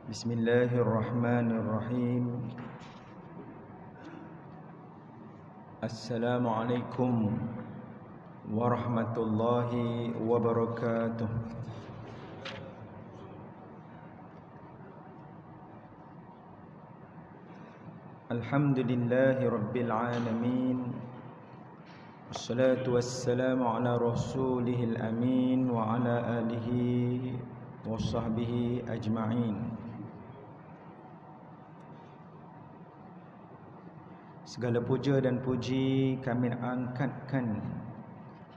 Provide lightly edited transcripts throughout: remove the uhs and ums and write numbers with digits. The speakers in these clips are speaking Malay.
Bismillahirrahmanirrahim. Assalamualaikum warahmatullahi wabarakatuh. Alhamdulillahi rabbil alamin. Wassalatu wassalamu ala rasulihil amin wa ala alihi wa sahbihi ajma'in. Segala puja dan puji kami angkatkan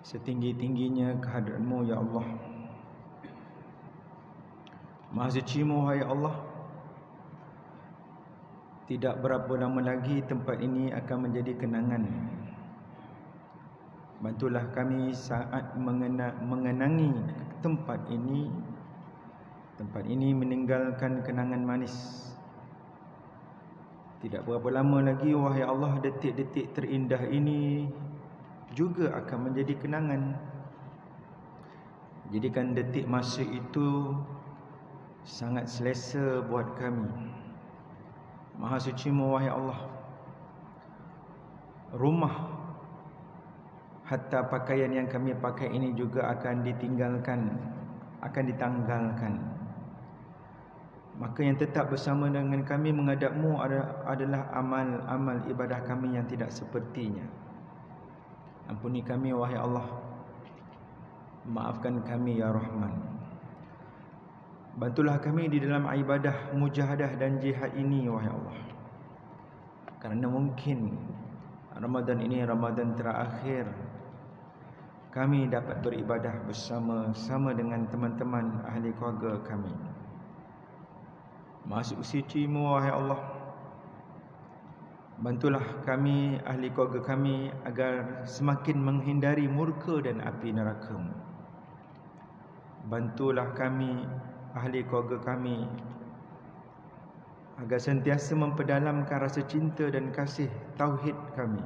setinggi-tingginya kehadrat-Mu ya Allah. Maha suci-Mu wahai Allah. Tidak berapa lama lagi tempat ini akan menjadi kenangan. Bantulah kami saat mengenangi tempat ini. Tempat ini meninggalkan kenangan manis. Tidak berapa lama lagi wahai Allah, detik-detik terindah ini juga akan menjadi kenangan. Jadikan detik masa itu sangat selesa buat kami. Maha suci-Mu wahai Allah. Rumah hatta pakaian yang kami pakai ini juga akan ditinggalkan, akan ditanggalkan. Maka yang tetap bersama dengan kami menghadap-Mu adalah amal-amal ibadah kami yang tidak sepertinya. Ampuni kami wahai Allah. Maafkan kami ya Rahman. Bantulah kami di dalam ibadah mujahadah dan jihad ini wahai Allah. Kerana mungkin Ramadan ini Ramadan terakhir kami dapat beribadah bersama-sama dengan teman-teman ahli keluarga kami. Maha suci-Mu wahai Allah. Bantulah kami, ahli keluarga kami, agar semakin menghindari murka dan api neraka-Mu. Bantulah kami, ahli keluarga kami, agar sentiasa memperdalamkan rasa cinta dan kasih tauhid kami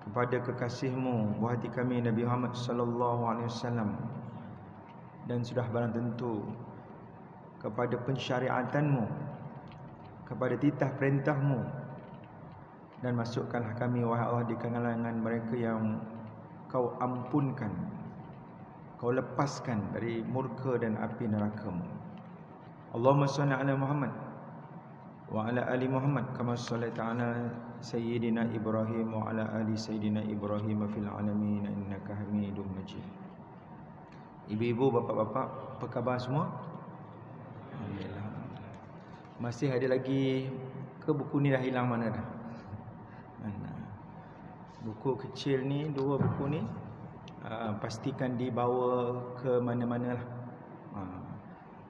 kepada kekasih-Mu, buah hati kami Nabi Muhammad sallallahu alaihi wasallam, dan sudah barang tentu kepada pensyariatan-Mu, kepada titah perintah-Mu, dan masukkanlah kami wahai Allah di kalangan mereka yang Kau ampunkan, Kau lepaskan dari murka dan api neraka-Mu. Allahumma salli ala Muhammad wa ala ali Muhammad kama shallaita ala sayyidina Ibrahim wa ala ali sayyidina Ibrahim fil alamin innaka Hamidum Majid. Ibu-ibu, bapa-bapa, apa khabar semua? Alhamdulillah. Masih ada lagi ke buku ni dah hilang mana dah? Mana? Buku kecil ni, dua buku ni pastikan dibawa ke mana-mana lah.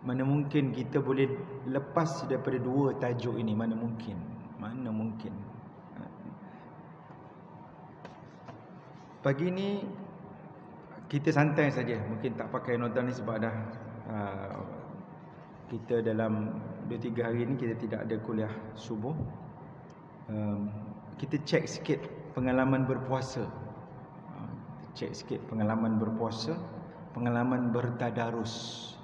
Mana mungkin kita boleh lepas daripada dua tajuk ini? Mana mungkin? Mana mungkin? Pagi ni kita santai saja. Mungkin tak pakai nota ni sebab dah kita dalam 2-3 hari ni kita tidak ada kuliah subuh. Kita cek sikit pengalaman berpuasa. Cek sikit pengalaman berpuasa, pengalaman bertadarus,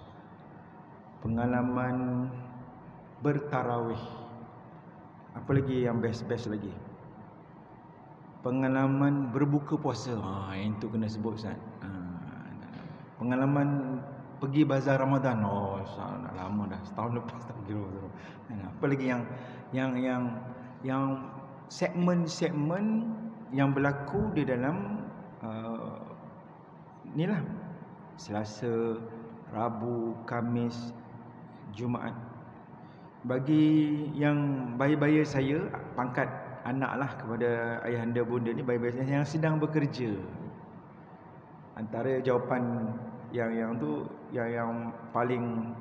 pengalaman bertarawih. Apa lagi yang best-best lagi? Pengalaman berbuka puasa. Yang tu kena sebut Ustaz. Pengalaman pergi bazar Ramadan. Dah lama dah, setahun lepas tak pergi bazar. Apa lagi yang segmen-segmen yang berlaku di dalam inilah Selasa, Rabu, Khamis, Jumaat. Bagi yang bayi-bayi saya, pangkat anaklah kepada ayahanda bunda ni, bayi-bayi saya yang sedang bekerja. Antara jawapan yang paling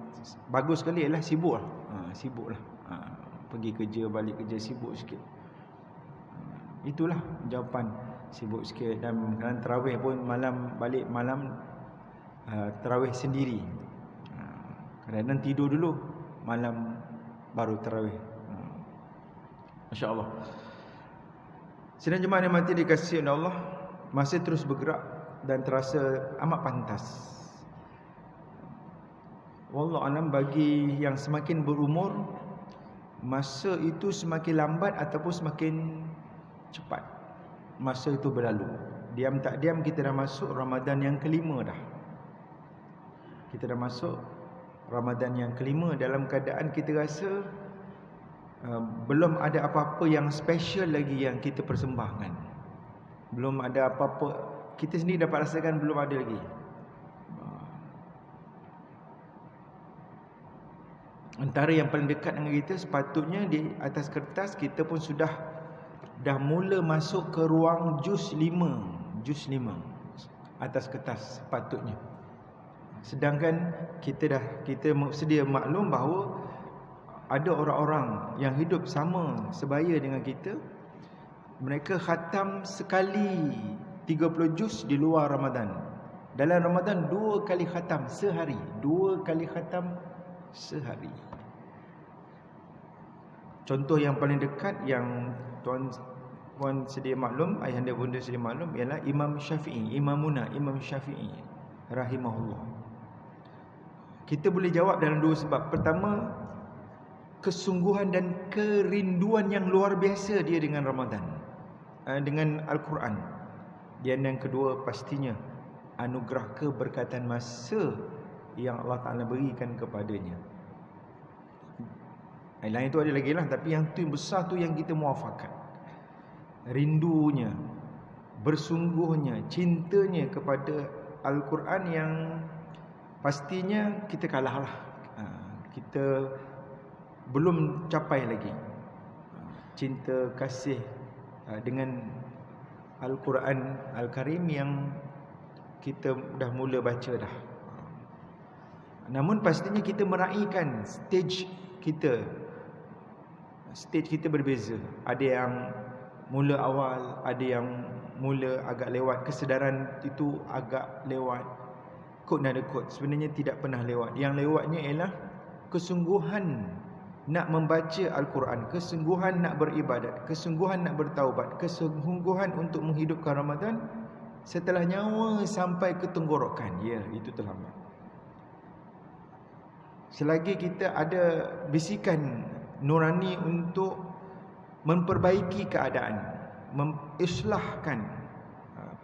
bagus sekali ialah sibuklah. Sibuklah. Pergi kerja, balik kerja, sibuk sikit. Itulah jawapan, sibuk sikit. Dan tarawih pun malam, balik malam tarawih sendiri. Kadang-kadang tidur dulu, malam baru tarawih. Masya-Allah. Sidang jemaah yang mati dikasihi oleh Allah, masih terus bergerak dan terasa amat pantas wallahu alam, bagi yang semakin berumur, masa itu semakin lambat ataupun semakin cepat masa itu berlalu. Diam tak diam kita dah masuk Ramadan yang kelima dah. Kita dah masuk Ramadan yang kelima dalam keadaan kita rasa belum ada apa-apa yang special lagi yang kita persembahkan. Belum ada apa-apa, kita sendiri dapat rasakan belum ada lagi. Antara yang paling dekat dengan kita, sepatutnya di atas kertas kita pun dah mula masuk ke ruang juz 5 atas kertas sepatutnya. Sedangkan kita sedia maklum bahawa ada orang-orang yang hidup sama sebaya dengan kita, mereka khatam sekali 30 juz di luar Ramadan. Dalam Ramadan 2 kali khatam sehari. 2 kali khatam sehari. Contoh yang paling dekat yang tuan sedia maklum, ayahanda bunda sedia maklum, ialah Imam Syafi'i, Imam Syafi'i rahimahullah. Kita boleh jawab dalam 2 sebab. Pertama, kesungguhan dan kerinduan yang luar biasa dia dengan Ramadan, dengan Al-Quran. Dan yang kedua, pastinya anugerah keberkatan masa yang Allah Ta'ala berikan kepadanya. Lain itu ada lagi lah, tapi yang tu yang besar tu yang kita muafakat. Rindunya, bersungguhnya, cintanya kepada Al-Quran yang pastinya kita kalah lah. Kita belum capai lagi cinta kasih dengan Al-Quran Al-Karim yang kita dah mula baca dah. Namun pastinya kita meraihkan stage kita berbeza. Ada yang mula awal, ada yang mula agak lewat. Kesedaran itu agak lewat. Quote dan quote, sebenarnya tidak pernah lewat. Yang lewatnya ialah kesungguhan nak membaca Al-Quran, kesungguhan nak beribadat, kesungguhan nak bertaubat, kesungguhan untuk menghidupkan Ramadan setelah nyawa sampai ke tenggorokan. Ya, itu terlambat. Selagi kita ada bisikan nurani untuk memperbaiki keadaan, mengislahkan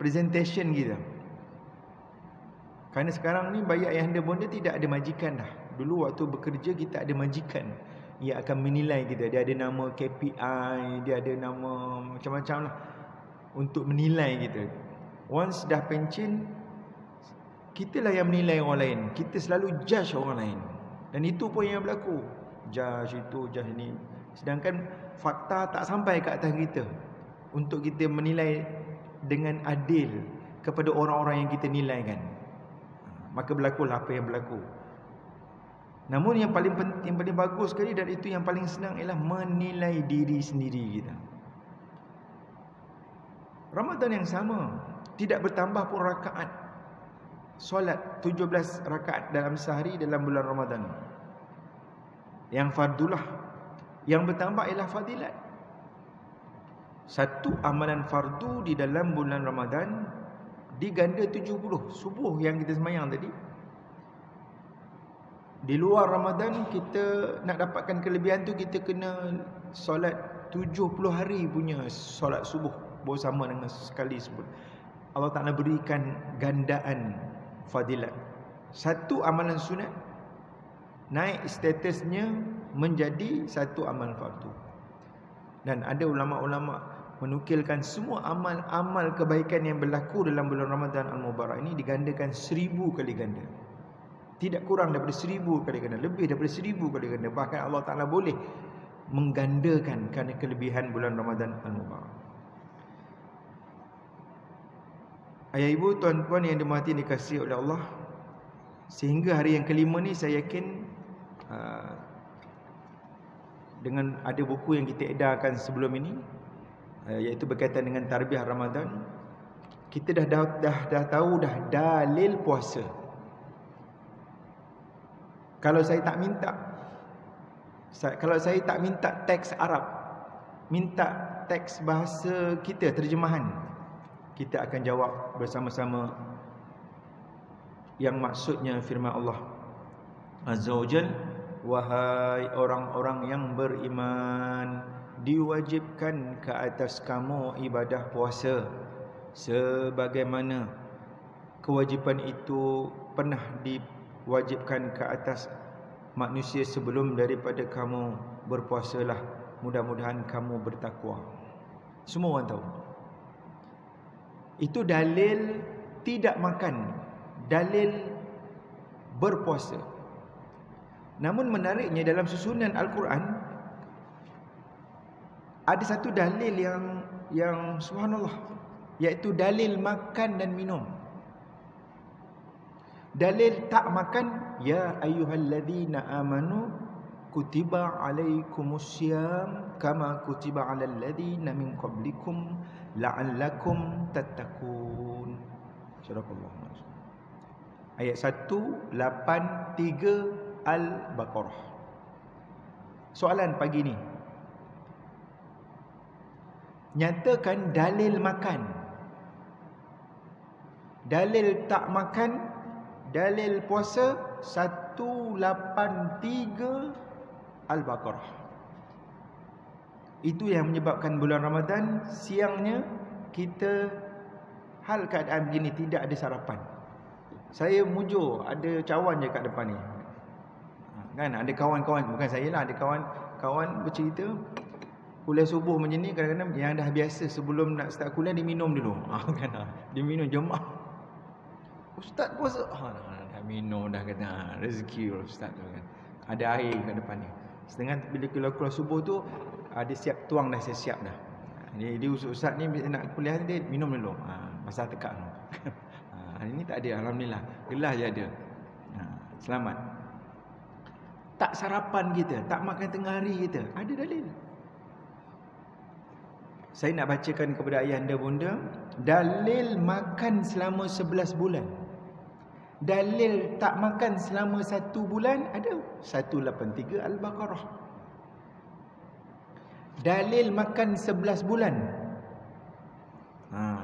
presentation kita. Kerana sekarang ni bagi ayahanda bonda tidak ada majikan dah. Dulu waktu bekerja kita ada majikan yang akan menilai kita. Dia ada nama KPI, dia ada nama macam-macam lah untuk menilai kita. Once dah pencen, kitalah yang menilai orang lain. Kita selalu judge orang lain. Dan itu pun yang berlaku. Judge itu, judge ini. Sedangkan fakta tak sampai ke atas kita untuk kita menilai dengan adil kepada orang-orang yang kita nilaikan. Maka berlakulah apa yang berlaku. Namun yang paling penting, yang paling bagus sekali, dan itu yang paling senang, ialah menilai diri sendiri kita. Ramadan yang sama, tidak bertambah pun rakaat solat 17 rakaat dalam sehari dalam bulan Ramadan. Yang fardulah, yang bertambah ialah fadilat. Satu amalan fardu di dalam bulan Ramadan diganda 70. Subuh yang kita semayang tadi, di luar Ramadan kita nak dapatkan kelebihan tu, kita kena solat 70 hari punya solat subuh bersama dengan sekali sebut. Allah Ta'ala berikan gandaan fadilat. Satu amalan sunat naik statusnya menjadi satu amalan fardu. Dan ada ulama-ulama menukilkan semua amal-amal kebaikan yang berlaku dalam bulan Ramadan Al-Mubarak ini digandakan 1000 kali ganda. Tidak kurang daripada 1000 kali ganda, lebih daripada 1000 kali ganda. Bahkan Allah Ta'ala boleh menggandakan kerana kelebihan bulan Ramadan Al-Mubarak. Ayah ibu, tuan-tuan yang dirahmati dikasihi oleh Allah, sehingga hari yang kelima ni saya yakin dengan ada buku yang kita edarkan sebelum ini, iaitu berkaitan dengan tarbiyah Ramadan, kita dah tahu dah dalil puasa. Kalau saya tak minta teks Arab, minta teks bahasa kita, terjemahan, kita akan jawab bersama-sama yang maksudnya firman Allah. Azza wa Jal, wahai orang-orang yang beriman, diwajibkan ke atas kamu ibadah puasa sebagaimana kewajipan itu pernah diwajibkan ke atas manusia sebelum daripada kamu. Berpuasalah, mudah-mudahan kamu bertakwa. Semua orang tahu. Itu dalil tidak makan, dalil berpuasa. Namun menariknya dalam susunan Al-Quran ada satu dalil yang subhanallah, iaitu dalil makan dan minum. Dalil tak makan, ya ayyuhalladzina amanu kutiba alaikumussyam kama kutiba alal ladzina min qablikum la'allakum tattaqun. Surah Allah. Ayat 183 Al-Baqarah. Soalan pagi ni, nyatakan dalil makan, dalil tak makan, dalil puasa 183 Al-Baqarah. Itu yang menyebabkan bulan Ramadan siangnya kita hal keadaan begini, tidak ada sarapan. Saya mujur ada cawan je kat depan ni. Kan ada kawan-kawan, bukan saya lah, ada kawan bercerita kuliah subuh macam ni, kadang-kadang yang dah biasa sebelum nak start kuliah dia minum dulu. Kan dia minum jemaah. Ustaz puasa. Dah minum dah, kata rezeki ustaz tu kan. Ada air kat depan ni. Setengah bila keluar subuh tu ada siap tuang dah, siap dah. Dia ustaz ni nak kuliah dia minum dulu. Pasal tekak tu. Hari ni tak ada, alhamdulillah. Gelas je ada. Selamat. Tak sarapan kita, tak makan tengah hari kita, ada dalil. Saya nak bacakan kepada ayah anda bunda dalil makan selama 11 bulan. Dalil tak makan selama 1 bulan ada 183 Al-Baqarah. Dalil makan 11 bulan.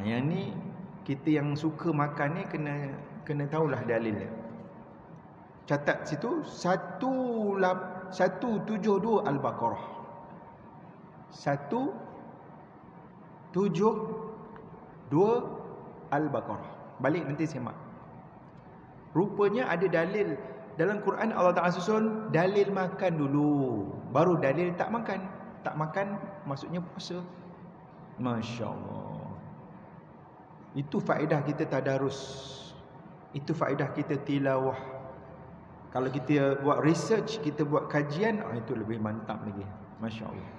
Yang ni kita yang suka makan ni kena tahulah dalilnya. Catat situ 172 Al-Baqarah. 172 Al-Baqarah. Balik nanti semak. Rupanya ada dalil dalam Quran. Allah Ta'ala susun dalil makan dulu, baru dalil tak makan. Tak makan maksudnya puasa. Masya Allah. Itu faedah kita tadarus. Itu faedah kita tilawah. Kalau kita buat research, kita buat kajian, itu lebih mantap lagi. Masya Allah.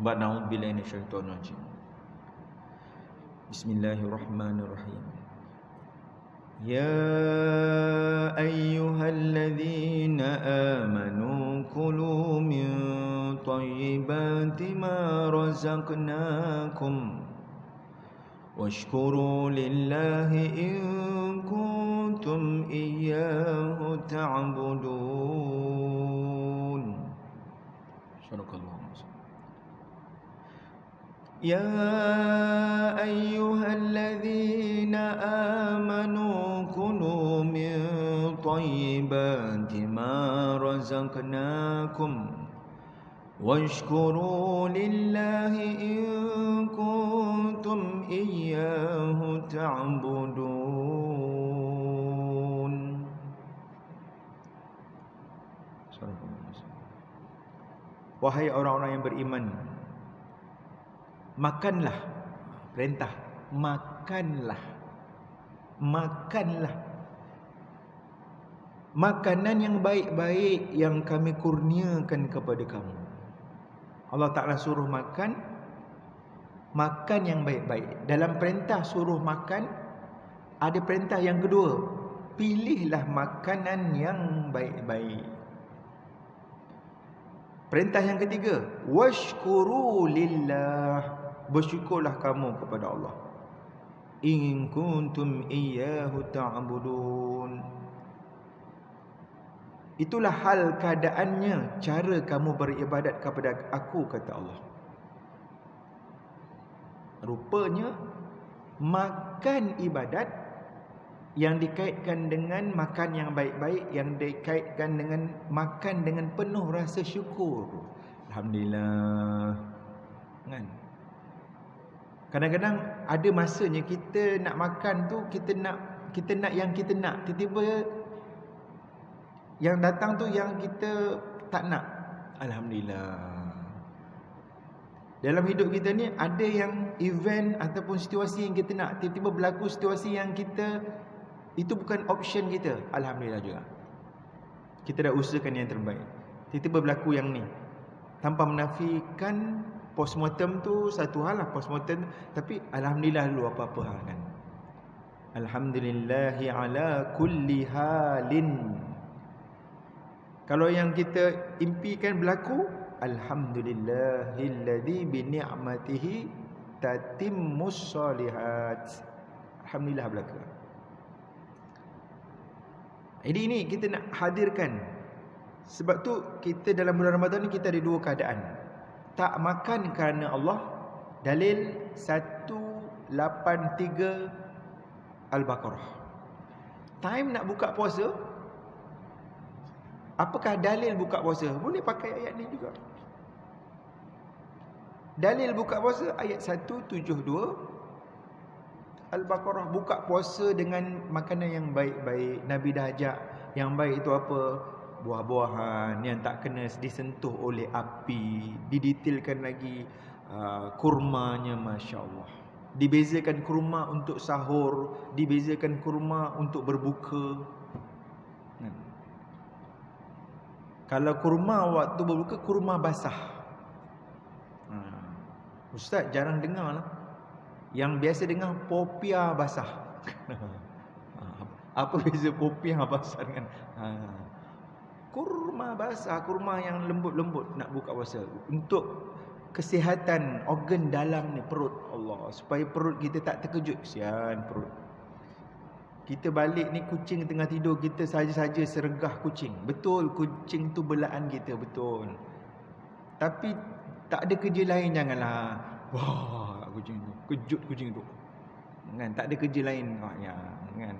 Na'udzubillahi minasyaitonir rajim. Bismillahirrahmanirrahim. Ya ayyuhalladzina amanu kulu min thayyibati ma razaqnakum washkuru lillahi in kuntum iyyahu ta'budun. Sadaqallahu. Ya ayyuhalladzina amanu kulu min thayyibati ma razaqnakum washkuru lillahi in kuntum iyyahu ta'budun. Wahai orang-orang yang beriman, makanlah. Perintah, makanlah. Makanlah makanan yang baik-baik yang kami kurniakan kepada kamu. Allah Ta'ala suruh makan yang baik-baik. Dalam perintah suruh makan, ada perintah yang kedua, pilihlah makanan yang baik-baik. Perintah yang ketiga, washkuru lillah, bersyukurlah kamu kepada Allah. In kuntum iyyahu ta'budun. Itulah hal keadaannya, cara kamu beribadat kepada aku, kata Allah. Rupanya makan ibadat yang dikaitkan dengan makan yang baik-baik, yang dikaitkan dengan makan dengan penuh rasa syukur. Alhamdulillah. Kan? Kadang-kadang ada masanya kita nak makan tu, kita nak yang kita nak, tiba-tiba yang datang tu yang kita tak nak. Alhamdulillah. Dalam hidup kita ni ada yang event ataupun situasi yang kita nak, tiba-tiba berlaku situasi yang kita itu bukan option kita. Alhamdulillah juga. Kita dah usahakan yang terbaik. Tiba-tiba berlaku yang ni. Tanpa menafikan postmortem tu satu hal lah, postmortem, tapi alhamdulillah dulu apa-apa hal kan. Alhamdulillahi ala kulli halin. Kalau yang kita impikan berlaku, alhamdulillahilladzi bi ni'matihi tatimmus shalihat. Alhamdulillah berlaku. Jadi ini kita nak hadirkan. Sebab tu kita dalam bulan Ramadan ni kita ada dua keadaan. Tak makan kerana Allah. Dalil 183 Al-Baqarah. Time nak buka puasa, apakah dalil buka puasa? Boleh pakai ayat ni juga. Dalil buka puasa ayat 172 Al-Baqarah. Buka puasa dengan makanan yang baik-baik. Nabi dah ajak. Yang baik itu apa? Buah-buahan yang tak kena disentuh oleh api. Didetailkan lagi kurmanya, Masya Allah. Dibezakan kurma untuk sahur, dibezakan kurma untuk berbuka. Kalau kurma waktu berbuka, kurma basah. Ustaz jarang dengar lah. Yang biasa dengar popiah basah. Apa beza popiah basah dengan kurma basah? Kurma yang lembut-lembut nak buka puasa. Untuk kesihatan organ dalam ni, perut. Allah, supaya perut kita tak terkejut. Kesian perut. Kita balik ni kucing tengah tidur, kita saja-saja sergah kucing. Betul, kucing tu belaan kita, betul. Tapi tak ada kerja lain, janganlah wah kucing tu, kejut kucing tu. Kan, tak ada kerja lain ya, kan.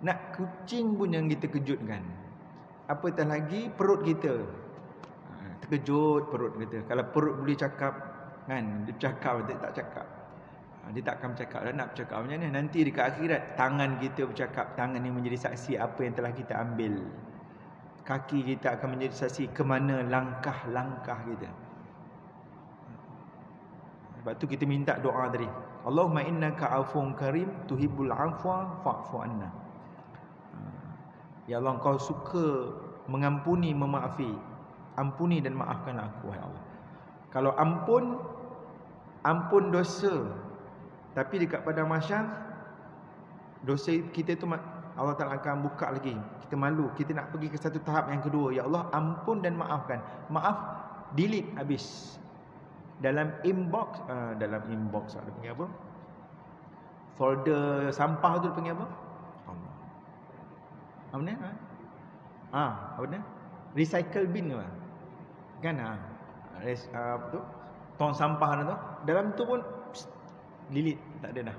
Nak kucing pun yang kita kejutkan. Apatah lagi perut kita. Terkejut perut kita. Kalau perut boleh cakap, kan, dia cakap, dia tak cakap. Dia tak akan bercakap. Dah nak bercakap macam mana? Nanti dekat akhirat tangan kita bercakap. Tangan ni menjadi saksi apa yang telah kita ambil. Kaki kita akan menjadi saksi ke mana langkah-langkah kita. Sebab tu kita minta doa tadi. Allahumma innaka afuwun karim tuhibbul afwa fa'fu anna. Ya Allah, Engkau suka mengampuni, memaafi. Ampuni dan maafkanlah aku, ya Allah. Kalau ampun dosa. Tapi dekat pada mahsyar, dosa kita tu Allah Ta'ala akan buka lagi. Kita malu, kita nak pergi ke satu tahap yang kedua. Ya Allah, ampun dan maafkan. Maaf, delete habis. Dalam inbox ada panggil apa? Folder sampah tu panggil apa? Apa ni? Apa ni? Recycle bin ke? Kan apa tu? Tong sampah tu. Dalam tu pun delete, tak ada dah.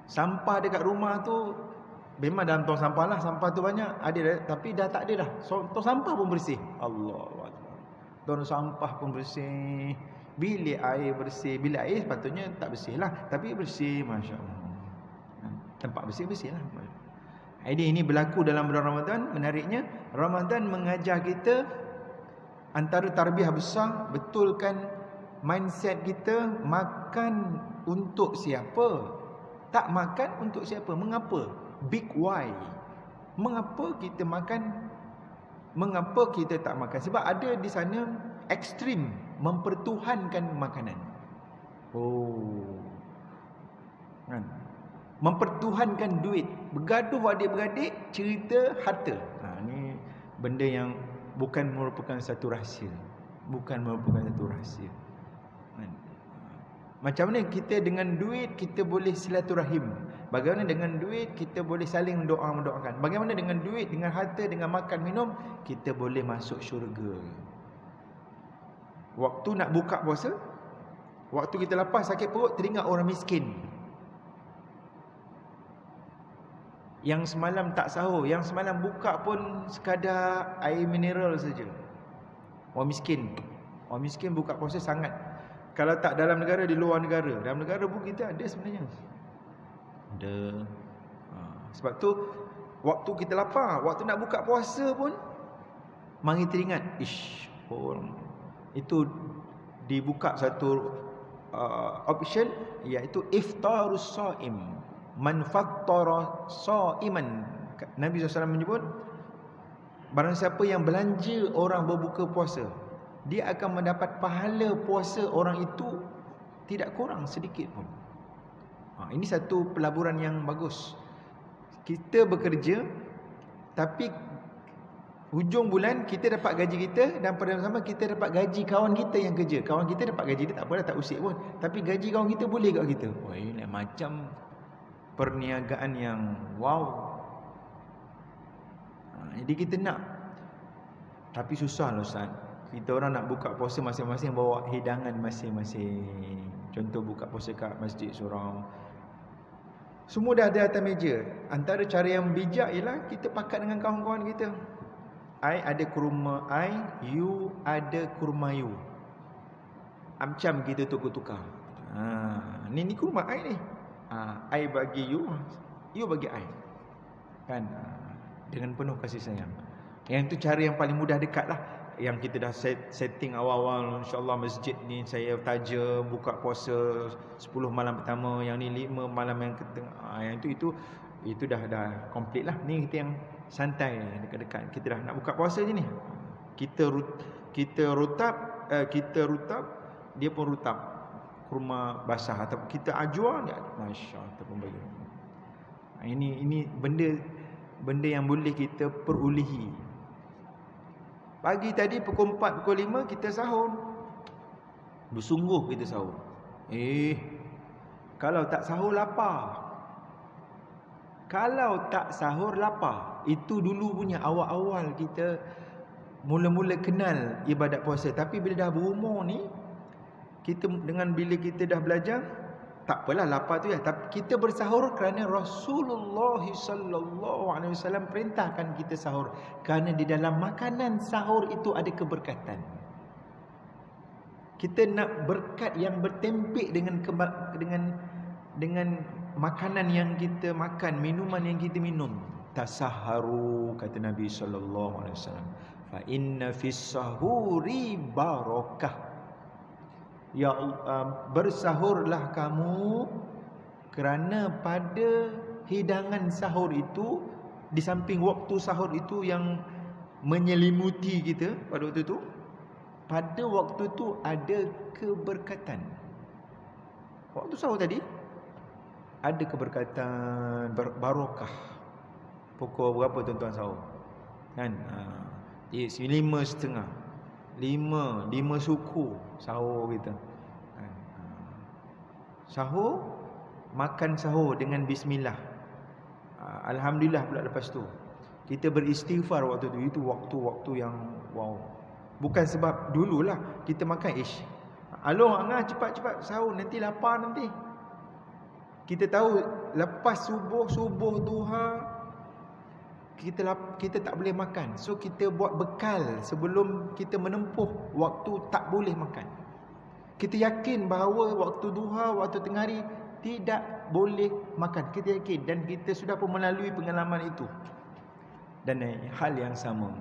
Sampah dekat rumah tu memang dalam tong sampah lah, sampah tu banyak, ada dah, tapi dah tak ada dah. Tong sampah pun bersih. Allahuakbar. Tong sampah pun bersih. Bilik air bersih. Bilik air sepatutnya tak bersih lah, tapi bersih, Masya Allah. Tempat bersih-bersih lah. Ini berlaku dalam bulan Ramadan. Menariknya, Ramadan mengajar kita antara tarbiyah besar, betulkan mindset kita. Makan untuk siapa? Tak makan untuk siapa? Mengapa? Big why. Mengapa kita makan? Mengapa kita tak makan? Sebab ada di sana ekstrim mempertuhankan makanan. Kan? Mempertuhankan duit. Bergaduh adik-beradik cerita harta. Ni benda yang bukan merupakan satu rahsia. Bukan merupakan satu rahsia. Kan? Macam mana kita dengan duit kita boleh silaturahim? Bagaimana dengan duit kita boleh saling mendoakan? Bagaimana dengan duit, dengan harta, dengan makan minum kita boleh masuk syurga? Waktu nak buka puasa, waktu kita lapar sakit perut, teringat orang miskin. Yang semalam tak sahur, yang semalam buka pun sekadar air mineral saja. Orang miskin buka puasa sangat. Kalau tak dalam negara, di luar negara. Dalam negara pun kita ada sebenarnya. Ada. Sebab tu waktu kita lapar, waktu nak buka puasa pun mari teringat, itu dibuka satu option, iaitu iftarus shaim. Man fattara shaiman. Nabi SAW menyebut, barang siapa yang belanja orang berbuka puasa, dia akan mendapat pahala puasa orang itu tidak kurang sedikit pun. Ini satu pelaburan yang bagus. Kita bekerja, tapi hujung bulan kita dapat gaji kita, dan pada sama kita dapat gaji kawan kita yang kerja. Kawan kita dapat gaji dia, tak apalah, tak usik pun. Tapi gaji kawan kita boleh kat kita. Wah, ini macam perniagaan yang wow. Jadi kita nak, tapi susah lah Ustaz. Kita orang nak buka puasa masing-masing bawa hidangan masing-masing. Contoh buka puasa kat masjid seorang, semua dah ada atas meja. Antara cara yang bijak ialah kita pakat dengan kawan-kawan kita. I ada kurma I, you ada kurma you. Macam kita tukar-tukar. Ni kurma I ni. I bagi you, you bagi I. Kan? Dengan penuh kasih sayang. Yang tu cara yang paling mudah, dekat lah. Yang kita dah setting awal-awal, insyaAllah masjid ni saya taja buka puasa 10 malam pertama, yang ni 5 malam yang ketengah. Yang itu dah complete lah. Ni kita yang santai, dekat-dekat. Kita dah nak buka puasa je ni. Kita rutab, dia pun rutab kurma basah, atau kita ajwa dia, masya-Allah, kita pun bagi. Ini benda yang boleh kita perolehi. Pagi tadi pukul 4, pukul 5 kita sahur. Bersungguh kita sahur. Kalau tak sahur lapar. Kalau tak sahur lapar. Itu dulu punya awal-awal kita mula-mula kenal ibadat puasa. Tapi bila dah berumur ni, bila kita dah belajar, tak apalah lapar tu ya, tapi kita bersahur kerana Rasulullah sallallahu alaihi wasallam perintahkan kita sahur, kerana di dalam makanan sahur itu ada keberkatan. Kita nak berkat yang bertempik dengan makanan yang kita makan, minuman yang kita minum. Tasahharu, kata Nabi sallallahu alaihi wasallam, fa inna fis sahuri barakah. Ya bersahurlah kamu, kerana pada hidangan sahur itu, di samping waktu sahur itu yang menyelimuti kita pada waktu itu, pada waktu itu ada keberkatan. Waktu sahur tadi ada keberkatan, barakah. Pukul berapa tuan-tuan sahur? Kan? 5:30. 5 suku sahur kita. Sahur, makan sahur dengan bismillah. Alhamdulillah pula lepas tu. Kita beristighfar waktu tu. Itu waktu-waktu yang wow. Bukan sebab dululah kita makan along angah cepat-cepat sahur, nanti lapar nanti. Kita tahu lepas subuh duha kita tak boleh makan. So kita buat bekal sebelum kita menempuh waktu tak boleh makan. Kita yakin bahawa waktu duha, waktu tengah hari tidak boleh makan. Kita yakin, dan kita sudah pun melalui pengalaman itu. Dan hal yang sama,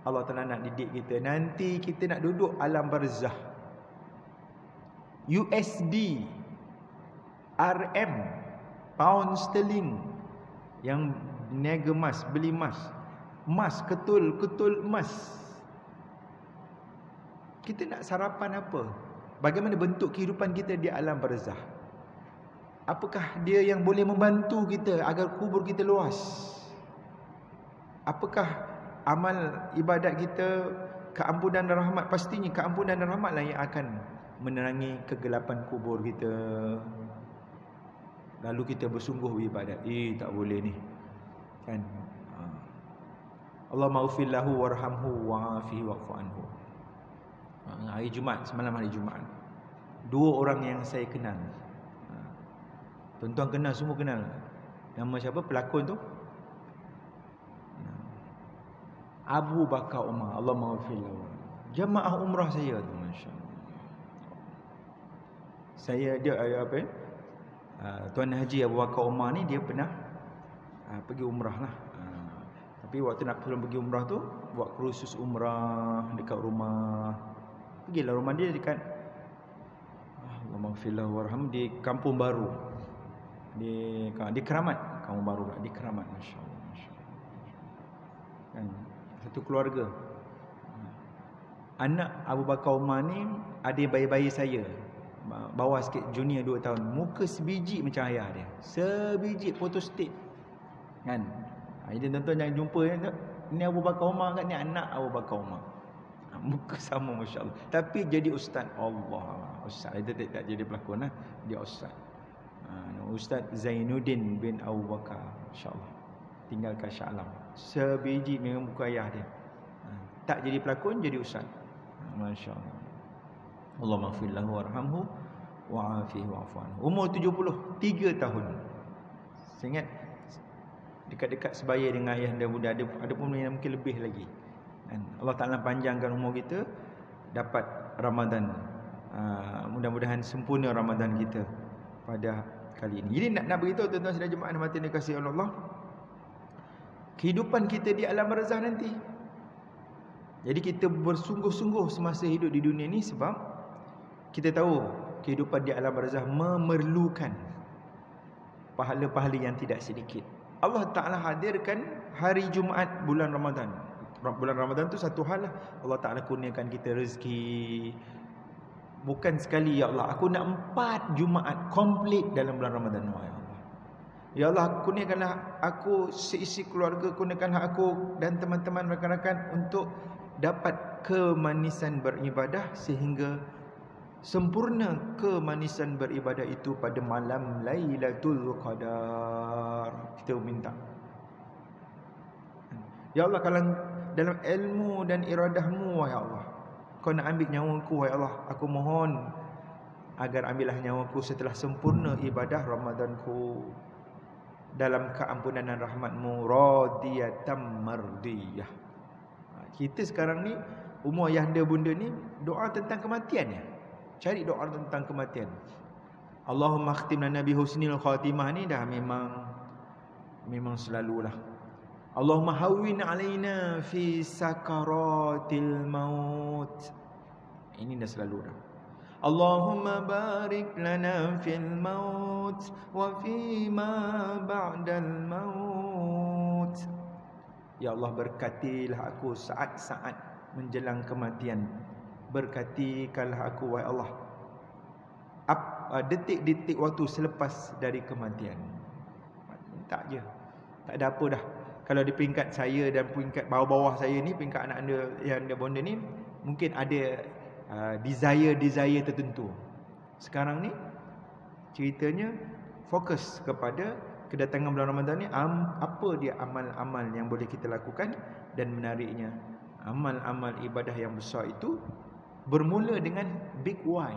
Allah Ta'ala nak didik kita. Nanti kita nak duduk alam barzah, USD, RM, pound sterling, yang niaga emas, beli emas, ketul emas. Kita nak sarapan apa? Bagaimana bentuk kehidupan kita di alam barzah? Apakah dia yang boleh membantu kita agar kubur kita luas? Apakah amal ibadat kita keampunan dan rahmat? Pastinya keampunan dan rahmatlah yang akan menerangi kegelapan kubur kita. Lalu kita bersungguh beribadat. Tak boleh ni, kan? Allah maghfir lahu warhamhu wa'afihi wa'fu anhu. Hari Jumaat, semalam hari Jumaat, 2 orang yang saya kenal. Tuan-tuan kenal, semua kenal. Nama siapa pelakon tu? Abu Bakar Umar. Allah maghfirlahu. Jemaah umrah saya tu, masya-Allah. Saya dia apa? Tuan Haji Abu Bakar Umar ni dia pernah pergi umrah lah. Tapi waktu nak pergi umrah tu buat kursus umrah dekat rumah. Pergilah rumah dia dekat Allah maghfirlahu warham di Kampung Baru. Di Keramat, Kampung Baru pula di Keramat, masya-Allah. Kan satu keluarga. Anak Abu Bakar Umar ni adik bayi-bayi saya. Bawah sikit, junior 2 tahun. Muka sebiji macam ayah dia. Sebiji photostat. Kan? Jadi tuan-tuan jangan jumpa ni Abu Bakar Umar kan, ni anak Abu Bakar Umar. Muka sama, masya-Allah. Tapi jadi ustaz. Allah, ustaz dia tak jadi pelakon lah. Dia ustaz. Ustaz Zainuddin bin Abu Bakar, masya-Allah. Tinggal kat Shah Alam. Sebiji memang muka ayah dia. Tak jadi pelakon, jadi ustaz. Masya-Allah. Allah maghfir lahu warhamhu wa'afihi wa'fu anhu. Umur 73 tahun. Saya ingat dekat-dekat sebaya dengan ayah dan bunda. Ada pun yang mungkin lebih lagi. Dan Allah Ta'ala panjangkan umur kita, dapat Ramadan. Mudah-mudahan sempurna Ramadan kita pada kali ini. Jadi nak beritahu tuan-tuan sedang jemaah mati dikasihi oleh Allah, kehidupan kita di alam barzakh nanti. Jadi kita bersungguh-sungguh semasa hidup di dunia ni, sebab kita tahu kehidupan di alam barzakh memerlukan pahala-pahala yang tidak sedikit. Allah Ta'ala hadirkan hari Jumaat bulan Ramadan. Bulan Ramadan tu satu hal lah. Allah Ta'ala kurniakan kita rezeki. Bukan sekali, ya Allah, aku nak 4 Jumaat komplit dalam bulan Ramadan. Ya Allah, ya Allah, kurniakanlah aku, seisi keluarga, kurniakanlah aku dan teman-teman rakan-rakan untuk dapat kemanisan beribadah, sehingga sempurna kemanisan beribadah itu pada malam Lailatul Qadar. Kita minta, ya Allah, kalau dalam ilmu dan iradahmu, ya Allah, kau nak ambil nyawaku, ya Allah, aku mohon agar ambillah nyawaku setelah sempurna ibadah Ramadanku dalam keampunan dan rahmatmu, radiyatan mardiyah. Kita sekarang ni umur ayah anda bunda ni doa tentang kematian ya. Cari doa tentang kematian. Allahumma khtim lana bi husnil khatimah ni dah memang selalulah. Allahumma hawwin alaina fi sakaratil maut. Ini dah selalu dah. Allahumma barik lana fil maut wa fi ma ba'dal maut. Ya Allah, berkatilah aku saat-saat menjelang kematian. Berkatikanlah aku, wahai Allah, detik-detik waktu selepas dari kematian. Tak je. Tak ada apa dah. Kalau di peringkat saya dan peringkat bawah-bawah saya ni, peringkat anak anda yang anda bonda ni, mungkin ada desire tertentu. Sekarang ni ceritanya fokus kepada kedatangan bulan Ramadan ni, apa dia amal-amal yang boleh kita lakukan. Dan menariknya, amal-amal ibadah yang besar itu bermula dengan big why.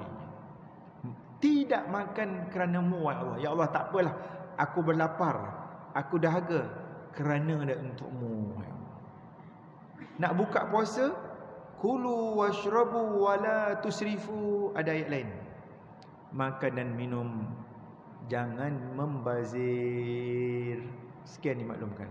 Tidak makan kerana-Mu, ya Allah. Ya Allah, tak apalah, aku berlapar, aku dahaga kerana ada untuk-Mu, ya Allah. Nak buka puasa, kulu washrabu wala tusrifu. Ada ayat lain, makan dan minum, jangan membazir. Sekian dimaklumkan.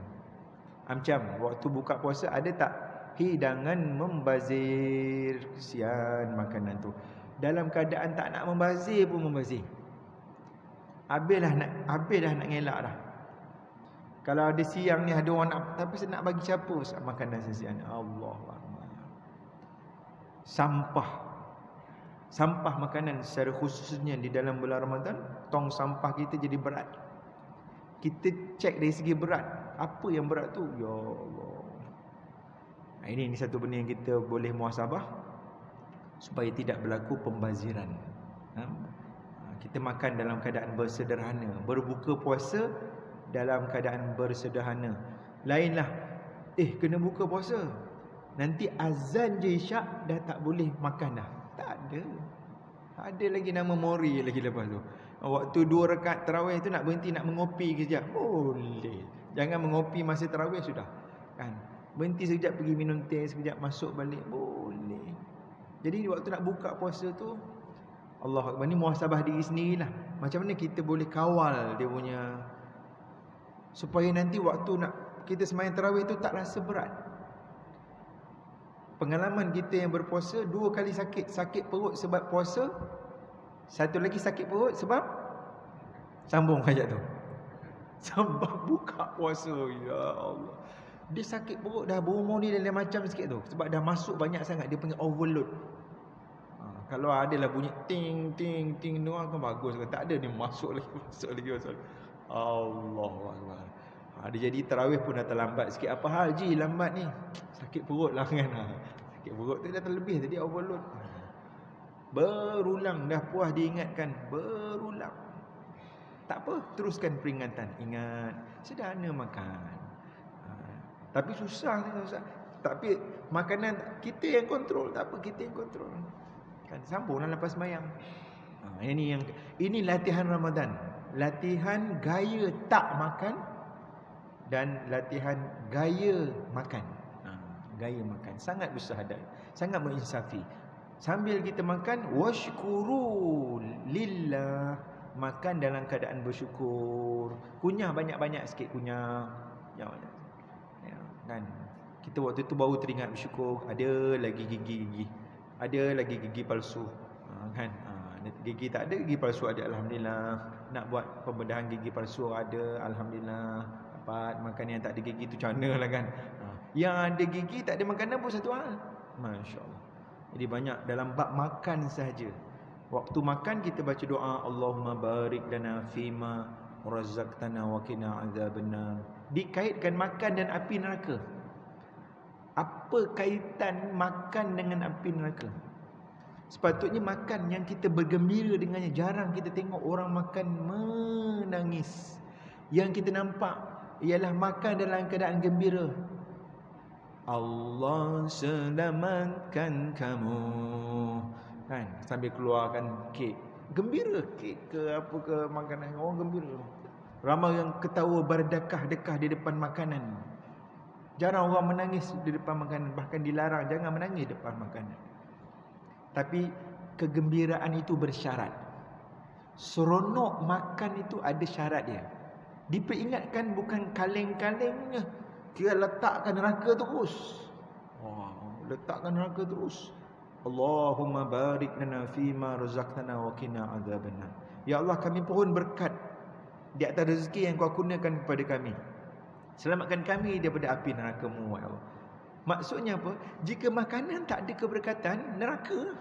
Macam waktu buka puasa ada tak hidangan membazir? Kesian makanan tu. Dalam keadaan tak nak membazir pun membazir. Habislah nak ngelak dah. Kalau ada siang ni ada orang nak, tapi saya nak bagi siapa makanan siang? Allahuakbar. Sampah makanan secara khususnya di dalam bulan Ramadan, tong sampah kita jadi berat. Kita cek dari segi berat. Apa yang berat tu? Ya Allah. Ini satu benda yang kita boleh muhasabah supaya tidak berlaku pembaziran. Kita makan dalam keadaan bersederhana, berbuka puasa dalam keadaan bersederhana. Lainlah, kena buka puasa, nanti azan je isyak dah tak boleh makan dah. Tak ada. Tak ada lagi nama mori lagi lepas tu. Waktu 2 rakaat tarawih tu nak berhenti, nak mengopi kejap, boleh. Jangan mengopi masa tarawih sudah, kan? Berhenti sekejap, pergi minum teh sekejap, masuk balik, boleh. Jadi waktu nak buka puasa tu, Allah Akbar, ni muhasabah diri sendirilah. Macam mana kita boleh kawal dia punya, supaya nanti waktu nak kita sembahyang tarawih tu tak rasa berat. Pengalaman kita yang berpuasa 2 kali sakit perut sebab puasa, satu lagi sakit perut sebab sambung ayat tu, sebab buka puasa. Ya Allah, dia sakit perut dah berumur ni dah macam sikit tu, sebab dah masuk banyak sangat, dia panggil overload. Kalau adalah bunyi ting ting ting doang kan bagus kan, tak ada, dia masuk lagi. Allahu Akbar. Dia jadi tarawih pun dah terlambat sikit. Apa hal Ji lambat ni? Sakit perut lah kan. Sakit perut tu dah terlebih tadi, overload. Berulang, dah puas diingatkan, berulang. Tak apa, teruskan peringatan. Ingat, sederhana makan. Tapi susah. Tapi makanan kita yang kontrol, tak apa, kita yang kontrol. Kan sambunglah lepas sembahyang. Ini latihan Ramadan. Latihan gaya tak makan dan latihan gaya makan. Gaya makan sangat bersahadat, sangat menginsafi. Sambil kita makan, washkuru lillah, makan dalam keadaan bersyukur. Kunyah banyak-banyak sikit, kunyah. Ya, kan? Kita waktu tu baru teringat bersyukur, ada lagi gigi, ada lagi gigi palsu, kan? Gigi tak ada, gigi palsu ada, alhamdulillah. Nak buat pembedahan gigi palsu ada, alhamdulillah. Dapat makan yang tak ada gigi tu, macam mana lah kan? Yang ada gigi tak ada makanan pun satu hal. Masya-Allah. Jadi banyak dalam bab makan sahaja. Waktu makan kita baca doa, Allahumma barik lana fima razaqtana wa qina azabannar. Dikaitkan makan dan api neraka. Apa kaitan makan dengan api neraka? Sepatutnya makan yang kita bergembira dengannya. Jarang kita tengok orang makan menangis. Yang kita nampak ialah makan dalam keadaan gembira. Allah selamatkan kamu, kan? Sambil keluarkan kek, gembira, kek ke apa ke makanan, orang gembira. Ramai yang ketawa berdekah-dekah di depan makanan. Jarang orang menangis di depan makanan, bahkan dilarang jangan menangis depan makanan. Tapi kegembiraan itu bersyarat. Seronok makan itu ada syarat dia. Diperingatkan bukan kaleng-kalengnya, dia letakkan neraka terus. Letakkan neraka terus. Allahumma barik lana fima razaqtana wa qina azabannar. Ya Allah, kami pohon berkat di atas rezeki yang Kau kurniakan kepada kami. Selamatkan kami daripada api neraka-Mu, ya Allah. Maksudnya apa? Jika makanan tak ada keberkatan, neraka.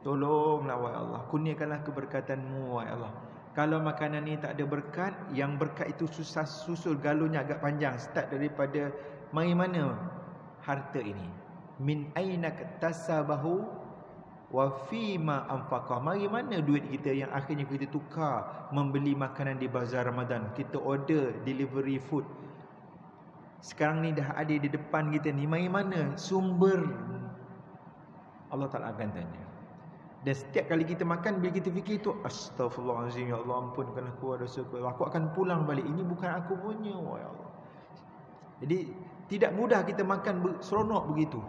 Tolonglah wahai Allah, kurniakanlah keberkatan-Mu, wahai Allah. Kalau makanan ni tak ada berkat, yang berkat itu susah susul, galurnya agak panjang. Start daripada mari mana harta ini? Min aina katasabahu wa fima anfaqah. Mari mana duit kita yang akhirnya kita tukar membeli makanan di bazar Ramadan. Kita order delivery food. Sekarang ni dah ada di depan kita ni. Mari mana sumber? Allah Ta'ala akan tanya. Dan setiap kali kita makan, bila kita fikir tu, astaghfirullahalazim, ya Allah, ampunkan aku dosaku, aku akan pulang balik, ini bukan aku punya, ya Allah. Jadi tidak mudah kita makan seronok begitu.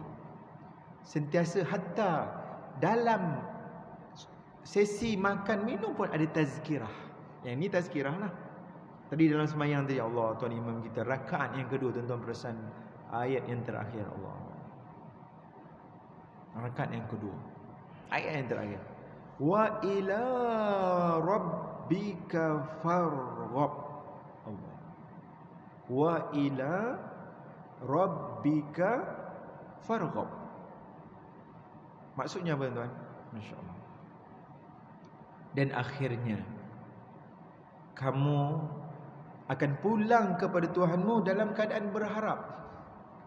Sentiasa, hatta dalam sesi makan minum pun ada tazkirah. Yang ni tazkirah lah. Tadi dalam sembahyang tadi, Allah, Tuan Imam kita, rakaat yang kedua, tuan-tuan perasan ayat yang terakhir, Allah. Rakaat yang kedua, ayat yang terakhir, wa ila rabbika farghab. Allah. Wa ila rabbika farghab. Maksudnya apa, tuan? Masya-Allah. Dan akhirnya kamu akan pulang kepada Tuhanmu dalam keadaan berharap.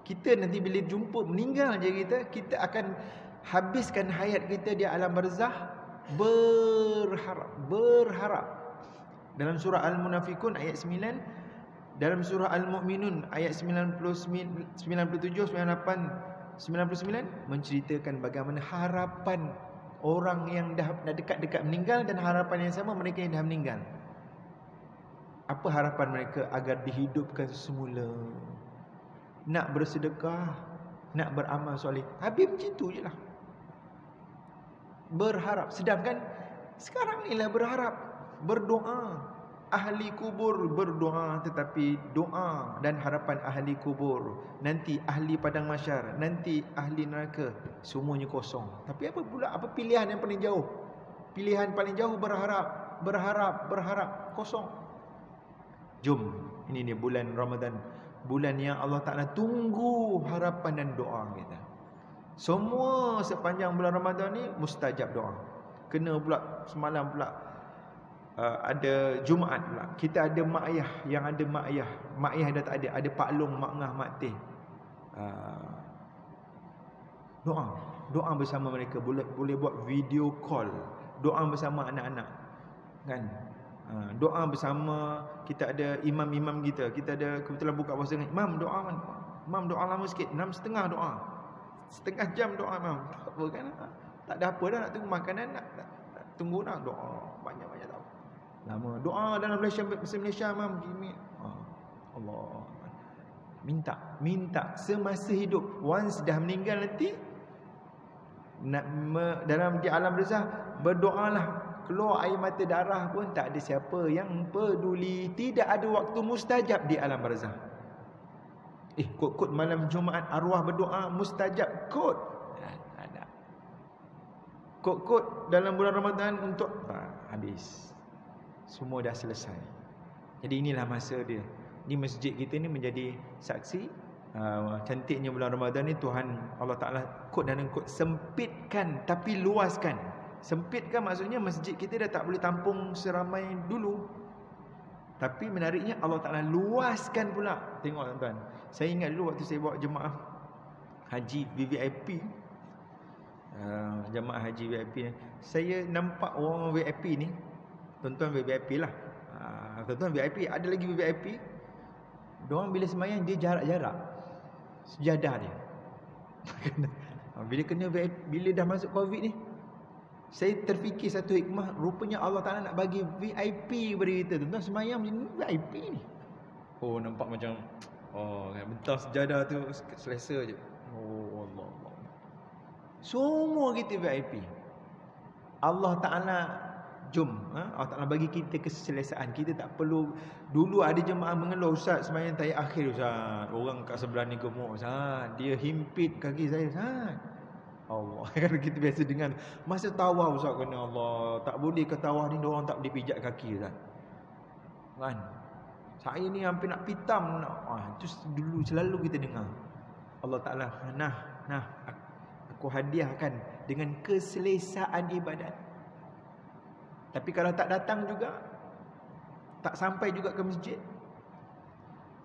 Kita nanti bila jumpa, meninggal je kita akan habiskan hayat kita di alam barzah berharap. Dalam surah Al-Munafiqun ayat 9, dalam surah Al-Mu'minun ayat 97, 98, 99 menceritakan bagaimana harapan orang yang dah dekat-dekat meninggal, dan harapan yang sama mereka yang dah meninggal. Apa harapan mereka? Agar dihidupkan semula, nak bersedekah, nak beramal soleh. Habis macam tu je lah, berharap. Sedangkan sekarang ni lah berharap, berdoa. Ahli kubur berdoa, tetapi doa dan harapan ahli kubur, nanti ahli padang mahsyar, nanti ahli neraka, semuanya kosong. Tapi apa pula, apa pilihan yang paling jauh? Pilihan paling jauh berharap, berharap, kosong. Jom, ini dia bulan Ramadan, bulan yang Allah Ta'ala tunggu harapan dan doa kita. Semua sepanjang bulan Ramadan ni mustajab doa. Kena pula semalam pula ada Jumaat pula, kita ada mak ayah, yang ada mak ayah dah tak ada pak long, mak ngah, mak teh. Doa bersama mereka, boleh buat video call, doa bersama anak-anak kan. Doa bersama, kita ada imam-imam kita ada kebetulan buka puasa dengan imam, doa kan. Imam doa lama sikit, 6.30 doa, setengah jam doa imam. Tak apa kan, tak ada apa dah, nak tunggu makanan, nak tunggu nak doa banyak-banyak tak apa. Lama doa dalam Malaysia imam gini. Allah, minta semasa hidup. Once dah meninggal nanti, dalam di alam barzakh, berdoalah, keluar air mata darah pun tak ada siapa yang peduli. Tidak ada waktu mustajab di alam barzakh. Kod malam Jumaat arwah berdoa mustajab, kod ada. Kod dalam bulan Ramadan untuk habis. Semua dah selesai. Jadi inilah masa dia. Ni masjid kita ni menjadi saksi cantiknya bulan Ramadan ni. Tuhan Allah Ta'ala kod dan kod sempitkan tapi luaskan. Sempitkan maksudnya masjid kita dah tak boleh tampung seramai dulu. Tapi menariknya Allah Ta'ala luaskan pula. Tengok tuan-tuan, saya ingat dulu waktu saya bawa jemaah haji VVIP, jemaah haji VIP ni, saya nampak orang VIP ni, tuan-tuan VIP lah, tuan-tuan VIP, ada lagi VIP, diorang bila semayang dia jarak-jarak sejadah dia. Bila kena VIP, bila dah masuk Covid ni, saya terfikir satu hikmah, rupanya Allah Ta'ala nak bagi VIP kepada kita. Tuan-tuan semayang macam ni VIP ni. Nampak macam bentar sejadah tu selesa je. Allah. Semua kita VIP. Allah Ta'ala jom, Allah Ta'ala bagi kita keselesaan. Kita tak perlu. Dulu ada jemaah mengeluh, Ustaz semayang tahiyat akhir Ustaz, orang kat sebelah ni gemuk Ustaz, dia himpit kaki saya Ustaz. Allah, kan kita biasa dengan masa tawaf Ustaz, kena Allah, tak boleh ke tawaf ni orang tak boleh pijak kaki Ustaz, kan. Saya ni hampir nak pitam itu dulu selalu kita dengar. Allah Ta'ala aku hadiahkan dengan keselesaan ibadat. Tapi kalau tak datang juga, tak sampai juga ke masjid,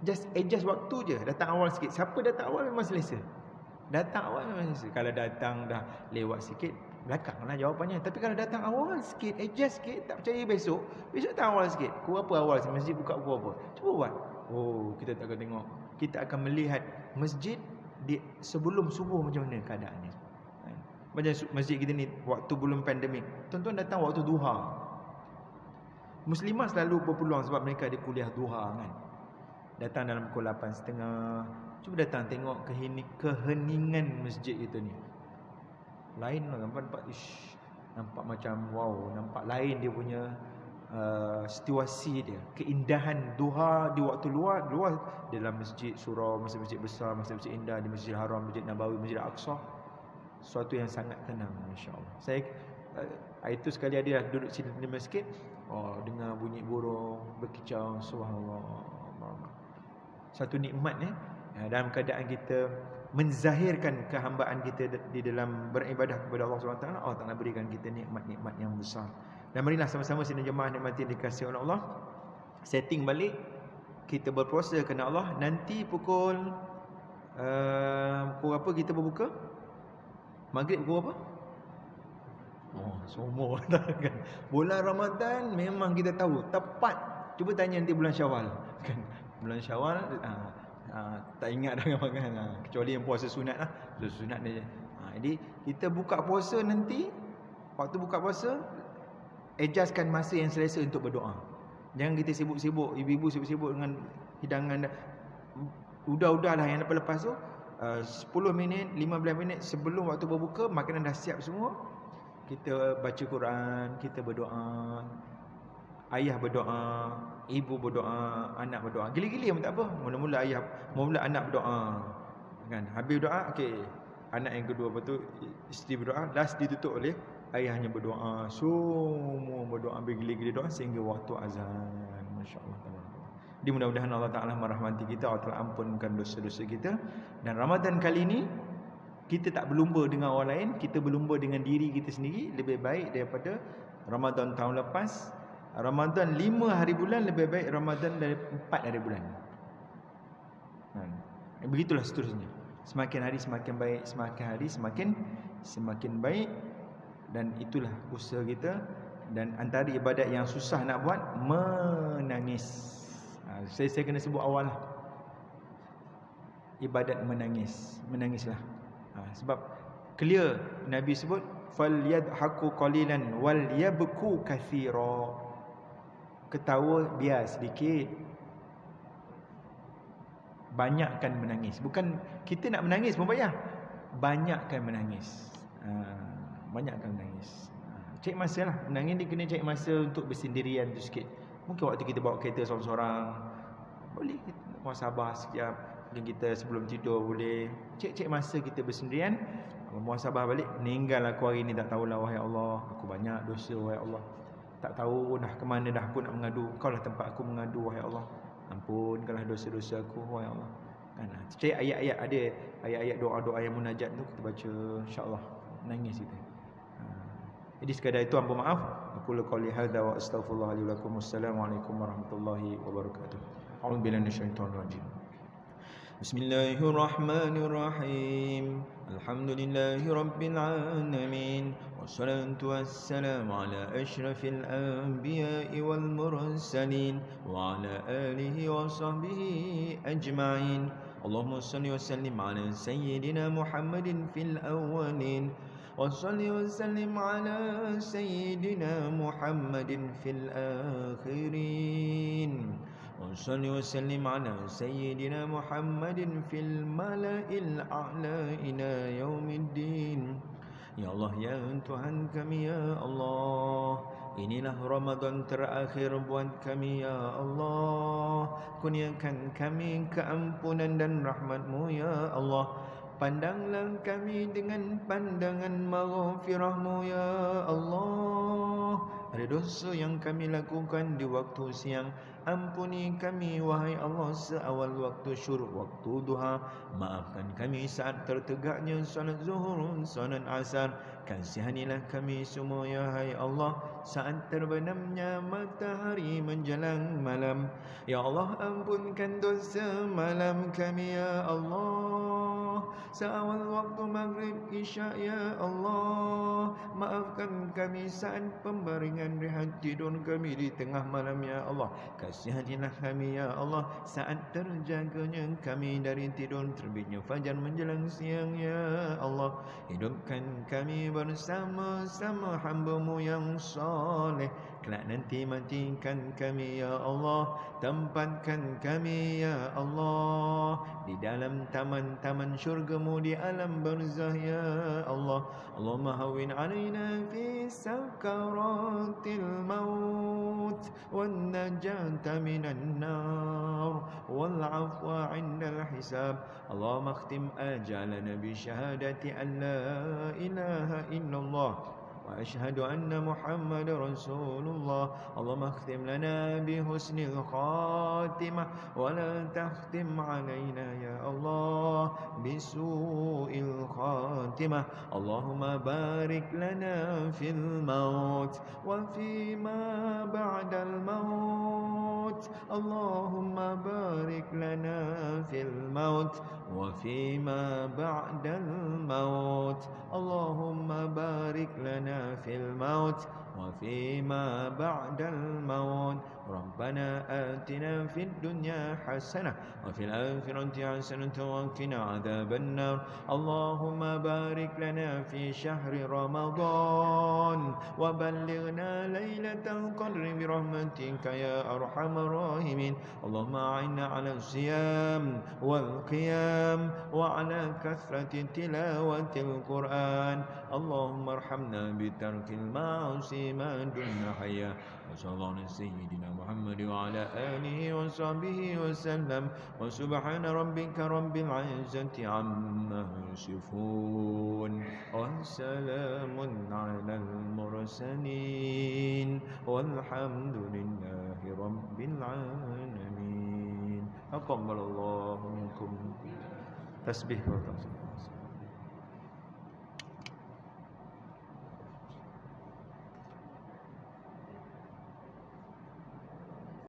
just adjust waktu je, datang awal sikit. Siapa datang awal memang selesa. Datang awal memang selesa. Kalau datang dah lewat sikit, belakanglah jawapannya. Tapi kalau datang awal sikit, adjust sikit, tak percaya besok datang awal sikit. Pukul apa awal masjid buka pukul apa? Cuba buat. Kita tak akan tengok. Kita akan melihat masjid sebelum subuh macam mana keadaannya. Macam masjid kita ni waktu belum pandemik, tuan-tuan datang waktu duha. Muslimah selalu berpeluang sebab mereka ada kuliah duha kan. Datang dalam pukul 8.30. Cuba datang tengok keheningan masjid kita ni. Lain lah, nampak nampak macam wow, nampak lain dia punya situasi dia. Keindahan duha di waktu luar dalam masjid surau, masjid besar, masjid indah, di Masjidil Haram, Masjid Nabawi, Masjid Al-Aqsa. Suatu yang sangat tenang, insya-Allah. Saya itu sekali ada duduk di masjid, dengar bunyi burung berkicau, subhanallah. Satu nikmat dalam keadaan kita menzahirkan kehambaan kita di dalam beribadah kepada Allah SWT. Allah Ta'ala berikan kita nikmat-nikmat yang besar. Dan marilah sama-sama sini jemaah nikmati dikasihi oleh Allah. Setting balik, kita berpuasa kerana Allah. Nanti pukul apa kita berbuka? Maghrib pukul apa? Semua kan. Bulan Ramadan memang kita tahu tepat. Cuba tanya nanti bulan Syawal kan. Bulan Syawal tak ingat dah makan, kecuali yang puasa sunat lah. Sunat dia. Jadi kita buka puasa nanti waktu buka puasa, adjustkan masa yang selesa untuk berdoa. Jangan kita sibuk-sibuk, ibu-ibu sibuk-sibuk dengan hidangan. Udah-udahlah yang lepas-lepas tu 10 minit, 15 minit sebelum waktu berbuka, makanan dah siap semua. Kita baca Quran, kita berdoa. Ayah berdoa, ibu berdoa, anak berdoa. Gili-gili pun tak apa. Mula-mula ayah, mula anak berdoa. Kan? Habis berdoa, okey. Anak yang kedua, lepas tu isteri berdoa, last ditutup oleh ayahnya berdoa. Semua berdoa, bergili-gili doa sehingga waktu azan. Masya-Allah. Jadi mudah-mudahan Allah Taala merahmati kita, Allah Taala ampunkan dosa-dosa kita. Dan Ramadan kali ini kita tak berlumba dengan orang lain, kita berlumba dengan diri kita sendiri. Lebih baik daripada Ramadan tahun lepas. Ramadan 5 hari bulan lebih baik Ramadan dari 4 hari bulan. Begitulah seterusnya. Semakin hari semakin baik, semakin hari semakin baik. Dan itulah usaha kita. Dan antara ibadat yang susah nak buat, menangis. Saya kena sebut awal lah. Ibadat menangis. Menangislah. Sebab clear Nabi sebut falyadhaku qalilan wal yabku katsira. Ketawa biar sedikit, banyakkan menangis. Bukan kita nak menangis pun payah, banyakkan menangis. Banyakkan menangis. Cek masa lah. Menangis ni kena cek masa untuk bersendirian tu sikit. Mungkin waktu kita bawa kereta seorang-seorang, boleh kita muhasabah sekejap. Mungkin kita sebelum tidur boleh cek masa kita bersendirian, muhasabah balik. Meninggal aku hari ni, tak tahulah wahai Allah, aku banyak dosa wahai Allah. Tak tahu dah ke mana dah aku nak mengadu. Kau lah tempat aku mengadu wahai Allah. Ampunkanlah dosa-dosa aku wahai Allah. Kan? Cek ayat-ayat, ada ayat-ayat doa-doa yang munajat tu kita baca, insya-Allah nangis kita. Jadi sekadar itu, ampun maaf. Aku qouli hadza wa astaghfirullah li wa lakum. Wassalamualaikum warahmatullahi wabarakatuh. A'udzu billahi minasyaitonir rajim. Bismillahirrahmanirrahim. Alhamdulillahi rabbil alamin. Wassalatu wassalamu ala asyrafil anbiya'i wal mursalin wa ala alihi wa sahbihi ajma'in. Allahumma salli wa sallim ala sayyidina Muhammadin fil awwalin wa salli wa sallim ala sayyidina Muhammadin fil akhirin. وصل وسلم على سيدنا محمد في الملأ الأعلى إلى يوم الدين. Ya Allah, ya Tuhan kami, ya Allah, inilah Ramadan terakhir buat kami, ya Allah. Kurniakan kami keampunan dan rahmat-Mu, ya Allah. Pandanglah kami dengan pandangan maghfirah-Mu, ya Allah. Ada dosa yang kami lakukan di waktu siang, ampuni kami wahai Allah seawal waktu syuruk, waktu duha. Maafkan kami saat tertegaknya salat zuhur, salat asar. Kasihanilah kami semua ya hai Allah saat terbenamnya matahari menjelang malam. Ya Allah, ampunkan dosa malam kami, ya Allah. Seawal waktu maghrib isya, ya Allah. Maafkan kami saat pembaringan rehat tidur kami di tengah malam, ya Allah. Kasihanilah kami, ya Allah, saat terjaganya kami dari tidur terbitnya fajar menjelang siang, ya Allah. Hidupkan kami bersama-sama hamba-Mu yang soleh. Kelak nanti matikan kami, ya Allah. Tempatkan kami, ya Allah, di dalam taman-taman syurga-Mu di alam barzah, ya Allah. Allahumma hawwin alaina fi sakaratil maut wan najata minan nar wal afwa 'indal hisab. Allahumma akhtim ajalana bi syahadati an la ilaha illallah wa ashhadu anna Muhammadar Rasulullah. Allahumma akhtim lana bi husnil khatimah wa la takhtim alaina ya Allah bi su'il khatimah. Allahumma barik lana fil maut wa fi ma ba'dal maut. Allahumma barik lana fil maut wa fi ma ba'dal maut. Allahumma barik lana fil maut وفيما بعد الموت ربنا آتنا في الدنيا حسنة وفي الآخرة حسنة وقنا عذاب النار اللهم بارك لنا في شهر رمضان وبلغنا ليلة القدر برحمتك يا أرحم الراحمين اللهم أعنا على الصيام والقيام وعلى كثرة تلاوة القرآن اللهم ارحمنا بترك المعاصي ما دمنا حيا وصلى الله على سيدنا محمد وعلى آله وصحبه وسلم وسبحان ربك رب العزة عما يصفون وسلام على المرسلين والحمد لله رب العالمين تقبل الله منكم تسبيح وتسبيح